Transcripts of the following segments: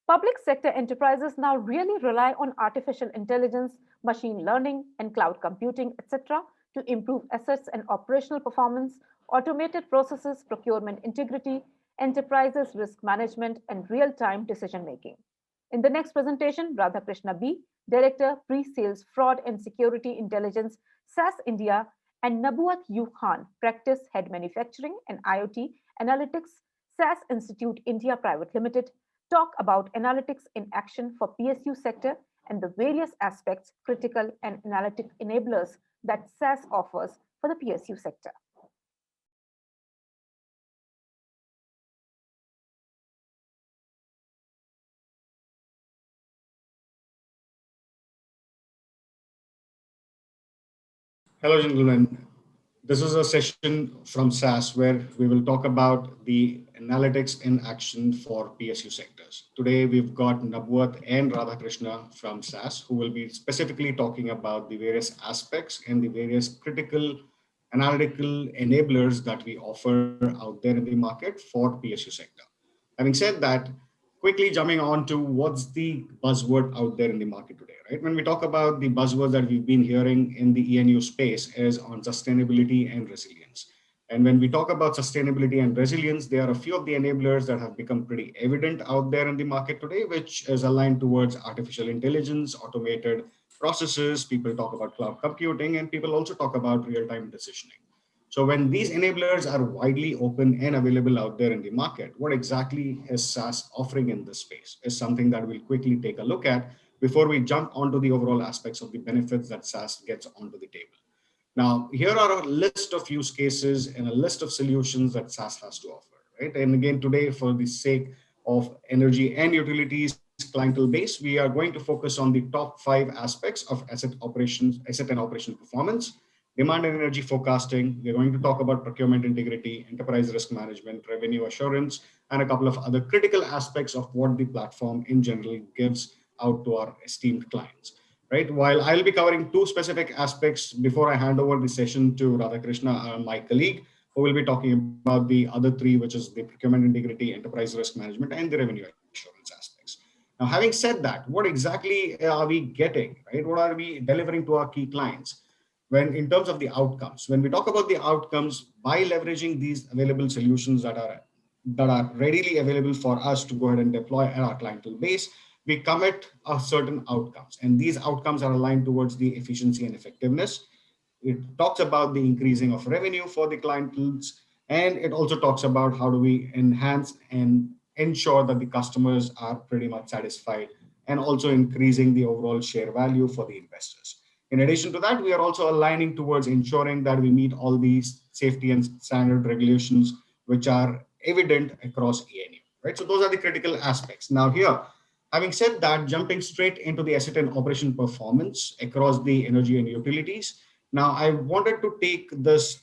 Public sector enterprises now really rely on artificial intelligence, machine learning, and cloud computing, etc., to improve assets and operational performance, automated processes, procurement integrity, enterprises risk management, and real time decision making. In the next presentation, Radhakrishna B, Director, Pre-Sales Fraud and Security Intelligence, SAS India, and Nabauth U. Khan, Practice Head Manufacturing and IoT Analytics, SAS Institute India Private Limited, talk about analytics in action for PSU sector and the various aspects, critical and analytic enablers that SAS offers for the PSU sector. Hello, gentlemen. This is a session from SAS where we will talk about the analytics in action for PSU sectors. Today, we've got Nabauth and Radhakrishna from SAS, who will be specifically talking about the various aspects and the various critical analytical enablers that we offer out there in the market for PSU sector. Having said that, quickly jumping on to what's the buzzword out there in the market today, right? When we talk about the buzzwords that we've been hearing in the ENU space is on sustainability and resilience. And when we talk about sustainability and resilience, there are a few of the enablers that have become pretty evident out there in the market today, which is aligned towards artificial intelligence, automated processes. People talk about cloud computing, and people also talk about real-time decisioning. So when these enablers are widely open and available out there in the market, what exactly is SAS offering in this space is something that we'll quickly take a look at before we jump onto the overall aspects of the benefits that SAS gets onto the table. Now, here are a list of use cases and a list of solutions that SAS has to offer, right? And again, today, for the sake of energy and utilities clientele base, we are going to focus on the top 5 aspects of asset and operation performance, demand and energy forecasting. We're going to talk about procurement integrity, enterprise risk management, revenue assurance, and a couple of other critical aspects of what the platform in general gives out to our esteemed clients, right? While I'll be covering 2 specific aspects before I hand over the session to Radhakrishna, my colleague, who will be talking about the other 3, which is the procurement integrity, enterprise risk management, and the revenue assurance aspects. Now, having said that, what exactly are we getting, right? What are we delivering to our key clients? When in terms of the outcomes, when we talk about the outcomes, by leveraging these available solutions that are readily available for us to go ahead and deploy at our clientele base, we commit a certain outcomes, and these outcomes are aligned towards the efficiency and effectiveness. It talks about the increasing of revenue for the clientele, and it also talks about how do we enhance and ensure that the customers are pretty much satisfied, and also increasing the overall share value for the investors. In addition to that, we are also aligning towards ensuring that we meet all these safety and standard regulations, which are evident across ENU, right? So those are the critical aspects. Now here, having said that, jumping straight into the asset and operation performance across the energy and utilities. Now I wanted to take this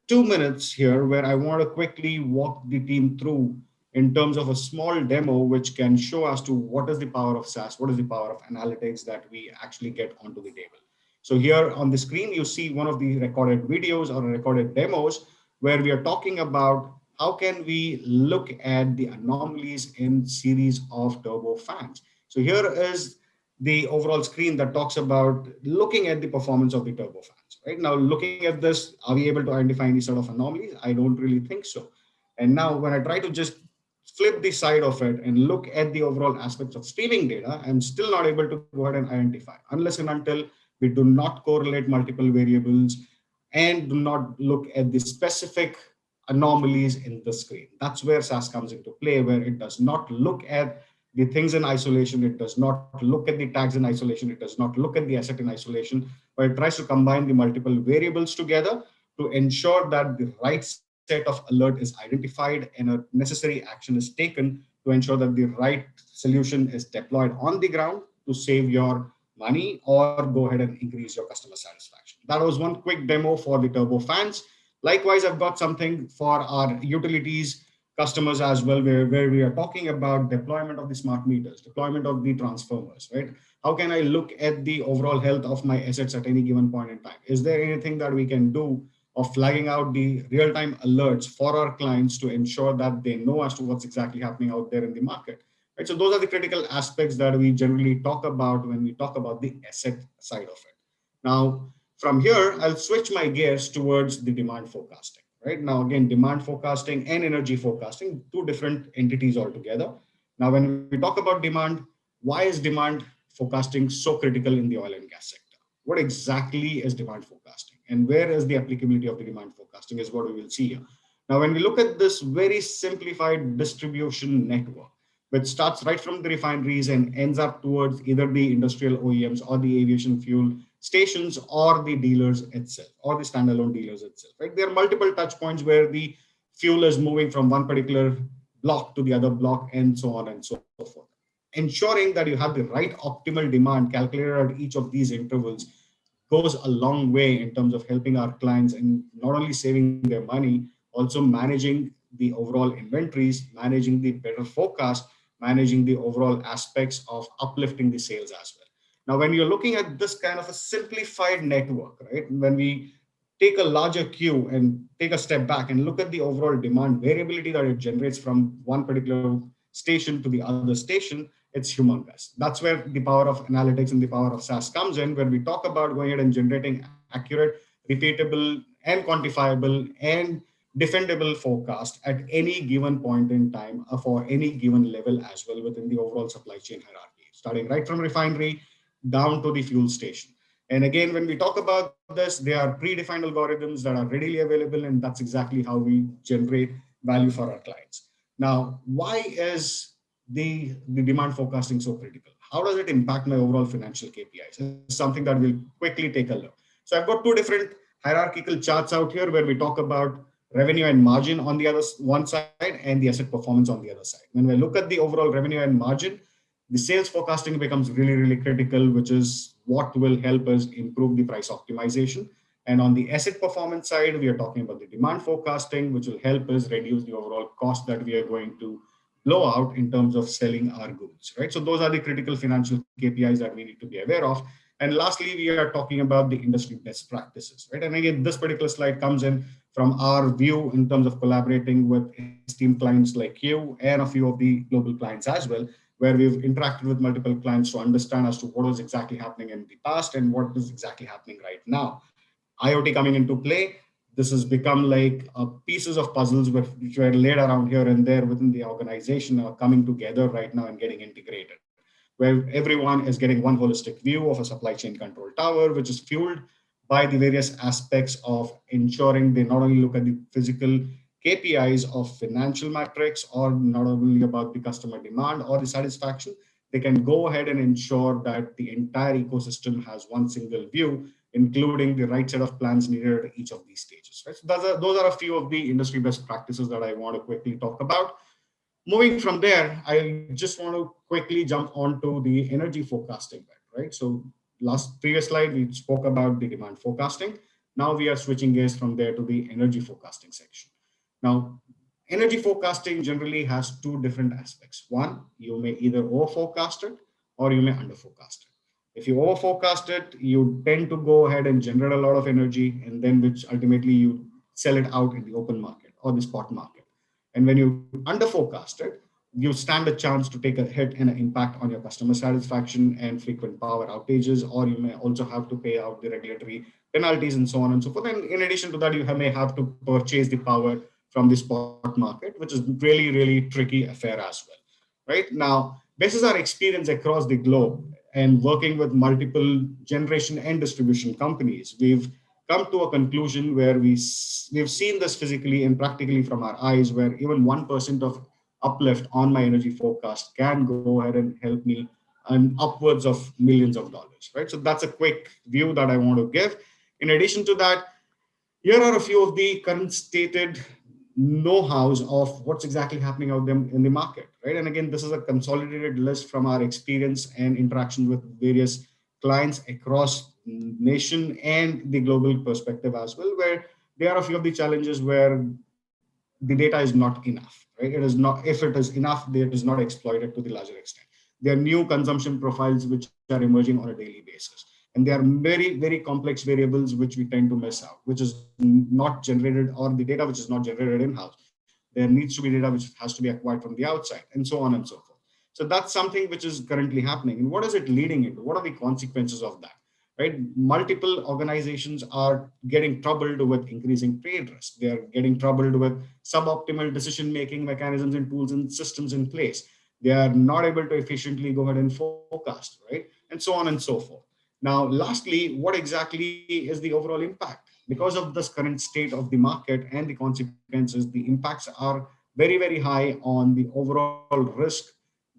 2 minutes here where I want to quickly walk the team through in terms of a small demo, which can show us to what is the power of SAS, what is the power of analytics that we actually get onto the table. So here on the screen, you see one of the recorded videos or recorded demos where we are talking about how can we look at the anomalies in series of turbo fans. So here is the overall screen that talks about looking at the performance of the turbo fans. Right now, looking at this, are we able to identify any sort of anomalies? I don't really think so. And now when I try to just flip the side of it and look at the overall aspects of streaming data, I'm still not able to go ahead and identify unless and until we do not correlate multiple variables and do not look at the specific anomalies in the screen. That's where SAS comes into play, where it does not look at the things in isolation. It does not look at the tags in isolation. It does not look at the asset in isolation, but it tries to combine the multiple variables together to ensure that the right set of alert is identified and a necessary action is taken to ensure that the right solution is deployed on the ground to save your money or go ahead and increase your customer satisfaction. That was one quick demo for the turbo fans. Likewise, I've got something for our utilities customers as well, where we are talking about deployment of the smart meters, deployment of the transformers, right? How can I look at the overall health of my assets at any given point in time? Is there anything that we can do of flagging out the real-time alerts for our clients to ensure that they know as to what's exactly happening out there in the market? right? So those are the critical aspects that we generally talk about when we talk about the asset side of it. Now, from here, I'll switch my gears towards the demand forecasting, right? Now, again, demand forecasting and energy forecasting, two different entities altogether. Now, when we talk about demand, why is demand forecasting so critical in the oil and gas sector? What exactly is demand forecasting, and where is the applicability of the demand forecasting is what we will see here. Now, when we look at this very simplified distribution network, which starts right from the refineries and ends up towards either the industrial OEMs or the aviation fuel stations or the dealers itself or the standalone dealers itself, right? There are multiple touch points where the fuel is moving from one particular block to the other block and so on and so forth. Ensuring that you have the right optimal demand calculated at each of these intervals goes a long way in terms of helping our clients and not only saving their money, also managing the overall inventories, managing the better forecast, managing the overall aspects of uplifting the sales as well. Now, when you're looking at this kind of a simplified network, right, when we take a larger queue and take a step back and look at the overall demand variability that it generates from one particular station to the other station, it's humongous. That's where the power of analytics and the power of SAS comes in, where we talk about going ahead and generating accurate, repeatable, and quantifiable and defendable forecast at any given point in time for any given level as well within the overall supply chain hierarchy, starting right from refinery down to the fuel station. And again, when we talk about this, they are predefined algorithms that are readily available, and that's exactly how we generate value for our clients. Now, why is the demand forecasting so critical? How does it impact my overall financial KPIs? It's something that we'll quickly take a look. So I've got two different hierarchical charts out here where we talk about revenue and margin on the other one side and the asset performance on the other side. When we look at the overall revenue and margin, the sales forecasting becomes really, really critical, which is what will help us improve the price optimization. And on the asset performance side, we are talking about the demand forecasting, which will help us reduce the overall cost that we are going to blow out in terms of selling our goods, right? So those are the critical financial KPIs that we need to be aware of. And lastly, we are talking about the industry best practices, right? And again, this particular slide comes in from our view in terms of collaborating with esteemed clients like you and a few of the global clients as well, where we've interacted with multiple clients to understand as to what was exactly happening in the past and what is exactly happening right now. IoT coming into play, this has become like pieces of puzzles which were laid around here and there within the organization are coming together right now and getting integrated, where everyone is getting one holistic view of a supply chain control tower, which is fueled by the various aspects of ensuring they not only look at the physical KPIs of financial metrics or not only about the customer demand or the satisfaction, they can go ahead and ensure that the entire ecosystem has one single view, including the right set of plans needed at each of these stages. Right? So those are a few of the industry best practices that I want to quickly talk about. Moving from there, I just want to quickly jump onto the energy forecasting bit, right? So previous slide, we spoke about the demand forecasting. Now we are switching gears from there to the energy forecasting section. Now, energy forecasting generally has two different aspects. One, you may either over forecast it or you may under forecast it. If you over forecast it, you tend to go ahead and generate a lot of energy, and then which ultimately you sell it out in the open market or the spot market. And when you under forecast it, you stand a chance to take a hit and an impact on your customer satisfaction and frequent power outages, or you may also have to pay out the regulatory penalties and so on and so forth. And in addition to that, you may have to purchase the power from the spot market, which is really, really tricky affair as well. Right now, this is our experience across the globe and working with multiple generation and distribution companies. We've come to a conclusion where we've seen this physically and practically from our eyes, where even 1% of uplift on my energy forecast can go ahead and help me and upwards of millions of dollars, right? So that's a quick view that I want to give. In addition to that, here are a few of the current stated know-hows of what's exactly happening out there in the market, right? And again, this is a consolidated list from our experience and interaction with various clients across nation and the global perspective as well, where there are a few of the challenges where the data is not enough, right? It is not, if it is enough, it is not exploited to the larger extent. There are new consumption profiles which are emerging on a daily basis. And there are very, very complex variables which we tend to miss out, which is not generated, or the data which is not generated in-house. There needs to be data which has to be acquired from the outside, and so on and so forth. So that's something which is currently happening. And what is it leading into? What are the consequences of that? Right? Multiple organizations are getting troubled with increasing trade risk. They are getting troubled with suboptimal decision-making mechanisms and tools and systems in place. They are not able to efficiently go ahead and forecast, right? And so on and so forth. Now, lastly, what exactly is the overall impact? Because of this current state of the market and the consequences, the impacts are very, very high on the overall risk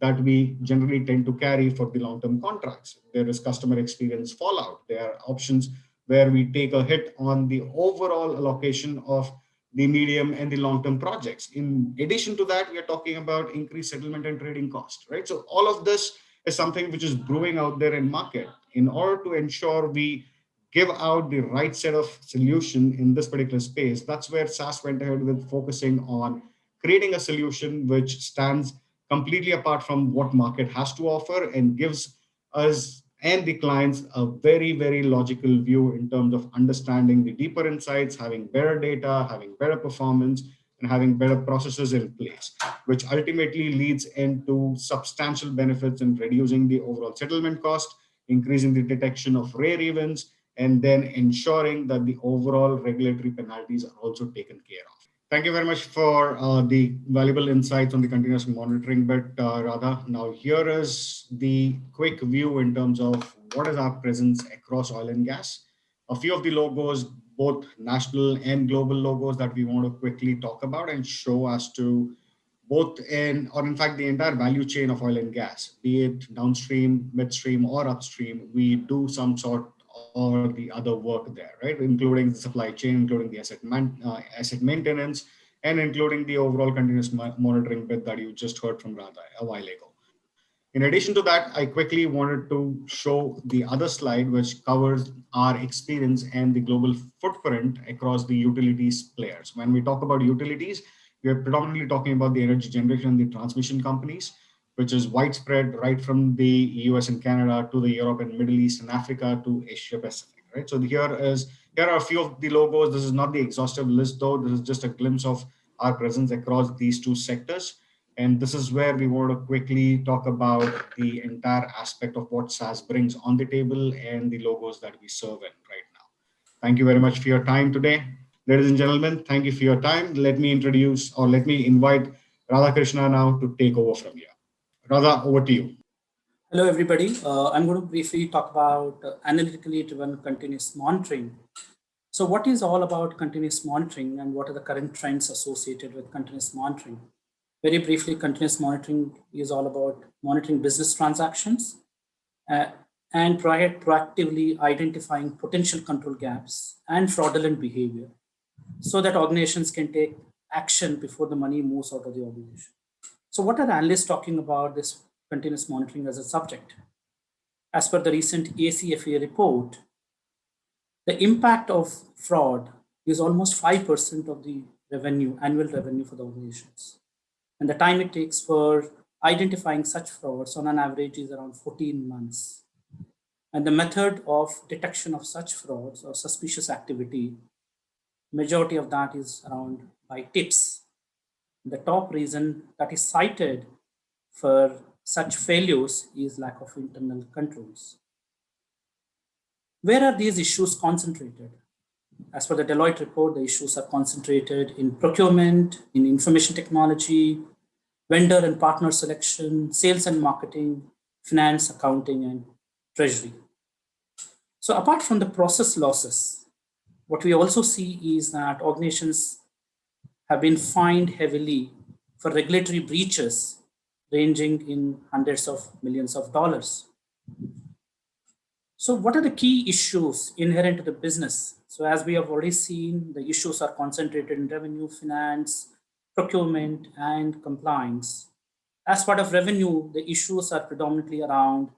that we generally tend to carry for the long-term contracts. There is customer experience fallout. There are options where we take a hit on the overall allocation of the medium and the long-term projects. In addition to that, we are talking about increased settlement and trading costs, right? So all of this is something which is brewing out there in market. In order to ensure we give out the right set of solution in this particular space, that's where SAS went ahead with focusing on creating a solution which stands completely apart from what market has to offer and gives us and the clients a very, very logical view in terms of understanding the deeper insights, having better data, having better performance, and having better processes in place, which ultimately leads into substantial benefits in reducing the overall settlement cost, increasing the detection of rare events, and then ensuring that the overall regulatory penalties are also taken care of. Thank you very much for the valuable insights on the continuous monitoring bit, Radha. Now, here is the quick view in terms of what is our presence across oil and gas. A few of the logos, both national and global logos that we want to quickly talk about and show as to both in, or in fact, the entire value chain of oil and gas, be it downstream, midstream, or upstream, we do some sort or the other work there, right? Including the supply chain, including the asset maintenance, and including the overall continuous monitoring bit that you just heard from Radha a while ago. In addition to that, I quickly wanted to show the other slide, which covers our experience and the global footprint across the utilities players. When we talk about utilities, we are predominantly talking about the energy generation and the transmission companies, which is widespread right from the US and Canada to the Europe and Middle East and Africa to Asia Pacific, right? So here are a few of the logos. This is not the exhaustive list though. This is just a glimpse of our presence across these two sectors. And this is where we want to quickly talk about the entire aspect of what SAS brings on the table and the logos that we serve in right now. Thank you very much for your time today. Ladies and gentlemen, thank you for your time. Let me invite Radhakrishna now to take over from here. Radha, over to you. Hello, everybody. I'm going to briefly talk about analytically driven continuous monitoring. So what is all about continuous monitoring and what are the current trends associated with continuous monitoring? Very briefly, continuous monitoring is all about monitoring business transactions and proactively identifying potential control gaps and fraudulent behavior so that organizations can take action before the money moves out of the organization. So what are the analysts talking about this continuous monitoring as a subject? As per the recent ACFA report, the impact of fraud is almost 5% of the annual revenue for the organizations. And the time it takes for identifying such frauds on an average is around 14 months. And the method of detection of such frauds or suspicious activity, majority of that is around by tips. The top reason that is cited for such failures is lack of internal controls. Where are these issues concentrated? As per the Deloitte report, the issues are concentrated in procurement, in information technology, vendor and partner selection, sales and marketing, finance, accounting, and treasury. So apart from the process losses, what we also see is that organizations have been fined heavily for regulatory breaches ranging in hundreds of millions of dollars. So what are the key issues inherent to the business? So as we have already seen, the issues are concentrated in revenue, finance, procurement, and compliance. As part of revenue, the issues are predominantly around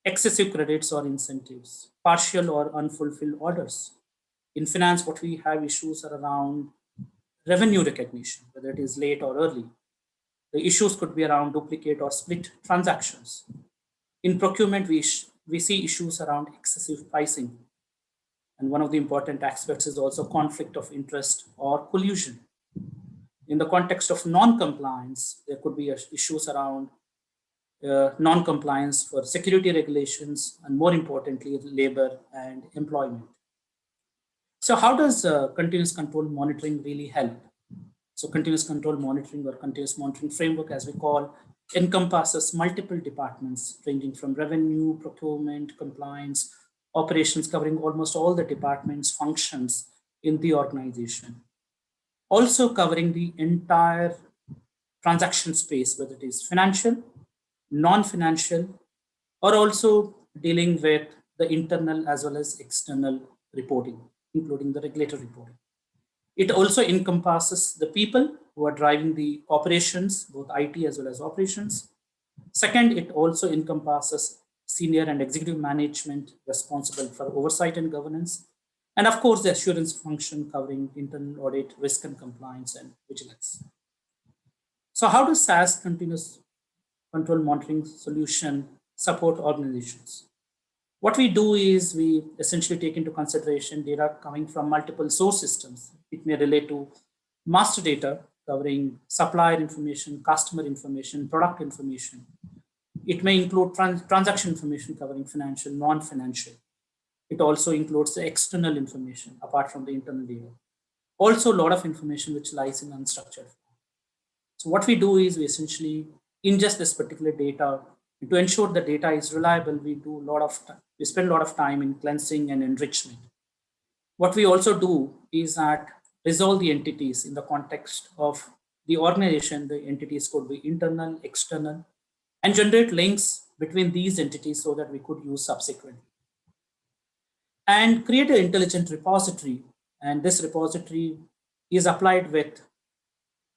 excessive credits or incentives, partial or unfulfilled orders. In finance, what we have issues are around revenue recognition, whether it is late or early. The issues could be around duplicate or split transactions. In procurement, we see issues around excessive pricing. And one of the important aspects is also conflict of interest or collusion. In the context of non-compliance, there could be issues around non-compliance for security regulations, and more importantly, labor and employment. So how does continuous control monitoring really help? So continuous control monitoring or continuous monitoring framework, as we call, encompasses multiple departments ranging from revenue, procurement, compliance, operations, covering almost all the departments, functions in the organization. Also covering the entire transaction space, whether it is financial, non-financial, or also dealing with the internal as well as external reporting, including the regulatory reporting. It also encompasses the people who are driving the operations, both IT as well as operations. Second, it also encompasses senior and executive management responsible for oversight and governance. And of course, the assurance function covering internal audit, risk and compliance, and vigilance. So how does SAS continuous control monitoring solution support organizations? What we do is we essentially take into consideration data coming from multiple source systems. It may relate to master data covering supplier information, customer information, product information. It may include transaction information covering financial, non-financial. It also includes the external information apart from the internal data. Also, a lot of information which lies in unstructured form. So what we do is we essentially ingest this particular data. To ensure the data is reliable, we spend a lot of time in cleansing and enrichment. What we also do is that resolve the entities in the context of the organization. The entities could be internal, external, and generate links between these entities so that we could use subsequently. And create an intelligent repository. And this repository is applied with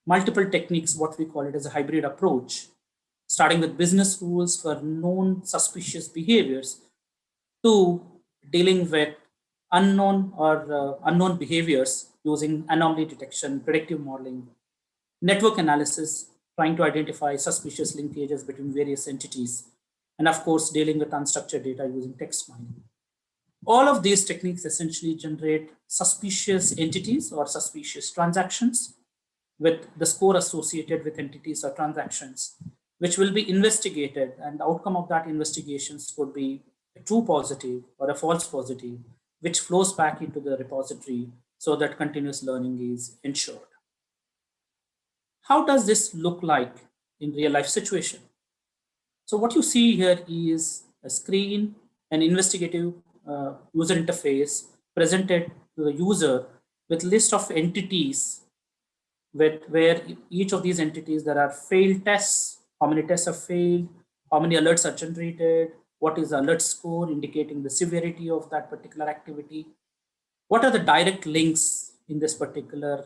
multiple techniques, what we call it as a hybrid approach, starting with business rules for known suspicious behaviors to dealing with unknown behaviors using anomaly detection, predictive modeling, network analysis, trying to identify suspicious linkages between various entities, and of course, dealing with unstructured data using text mining. All of these techniques essentially generate suspicious entities or suspicious transactions with the score associated with entities or transactions, which will be investigated, and the outcome of that investigations could be a true positive or a false positive, which flows back into the repository so that continuous learning is ensured. How does this look like in real life situation? So what you see here is a screen, an investigative user interface presented to the user with list of entities where each of these entities there are failed tests, how many tests have failed, how many alerts are generated, what is the alert score indicating the severity of that particular activity, what are the direct links in this particular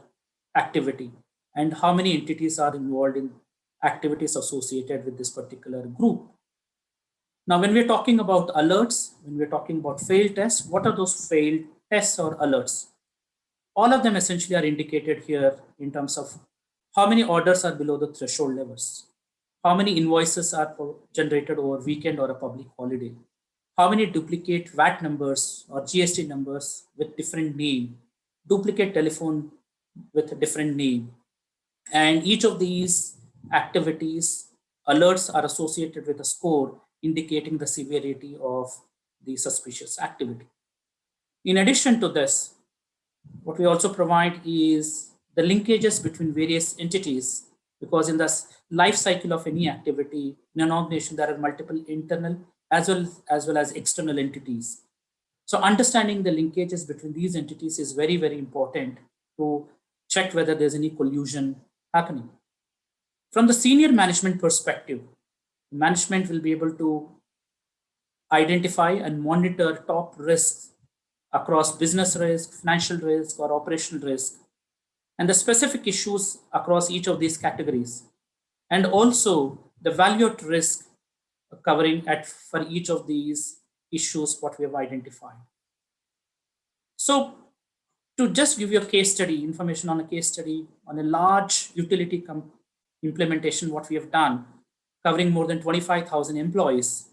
activity, and how many entities are involved in activities associated with this particular group. Now, when we're talking about alerts, when we're talking about failed tests, what are those failed tests or alerts? All of them essentially are indicated here in terms of how many orders are below the threshold levels, how many invoices are generated over weekend or a public holiday, how many duplicate VAT numbers or GST numbers with different name, duplicate telephone with a different name. And each of these activities, alerts are associated with a score indicating the severity of the suspicious activity. In addition to this, what we also provide is the linkages between various entities, because in the life cycle of any activity in an organization, there are multiple internal as well as external entities. So understanding the linkages between these entities is very, very important to check whether there's any collusion happening. From the senior management perspective, management will be able to identify and monitor top risks across business risk, financial risk, or operational risk, and the specific issues across each of these categories, and also the value at risk covering for each of these issues what we have identified. So to just give you a case study, information on a case study on a large utility implementation, what we have done, covering more than 25,000 employees,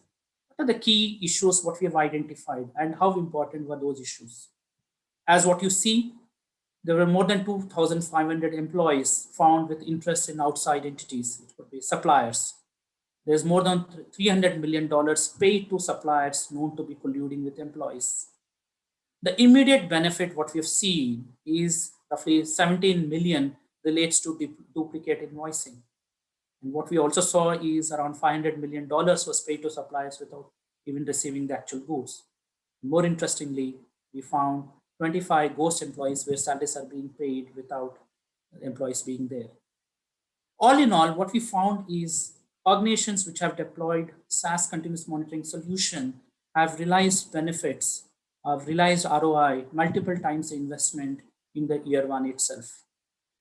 what are the key issues what we have identified and how important were those issues? As what you see, there were more than 2,500 employees found with interest in outside entities, which could be suppliers. There's more than $300 million paid to suppliers known to be colluding with employees. The immediate benefit, what we've seen, is roughly 17 million relates to duplicate invoicing. And what we also saw is around $500 million was paid to suppliers without even receiving the actual goods. More interestingly, we found 25 ghost employees where salaries are being paid without employees being there. All in all, what we found is organizations which have deployed SAS continuous monitoring solution have realized benefits, have realized ROI multiple times the investment in the year one itself.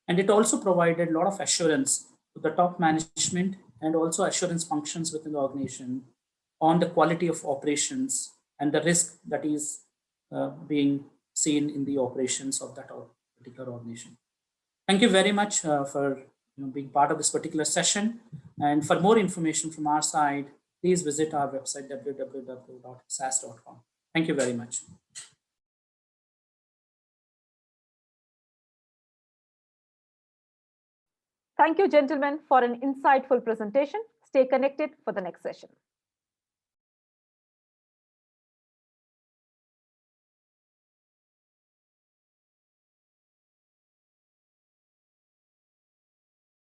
And it also provided a lot of assurance to the top management and also assurance functions within the organization on the quality of operations and the risk that is being seen in the operations of that particular organization. Thank you very much for being part of this particular session. And for more information from our side, please visit our website, www.sas.com. Thank you very much. Thank you, gentlemen, for an insightful presentation. Stay connected for the next session.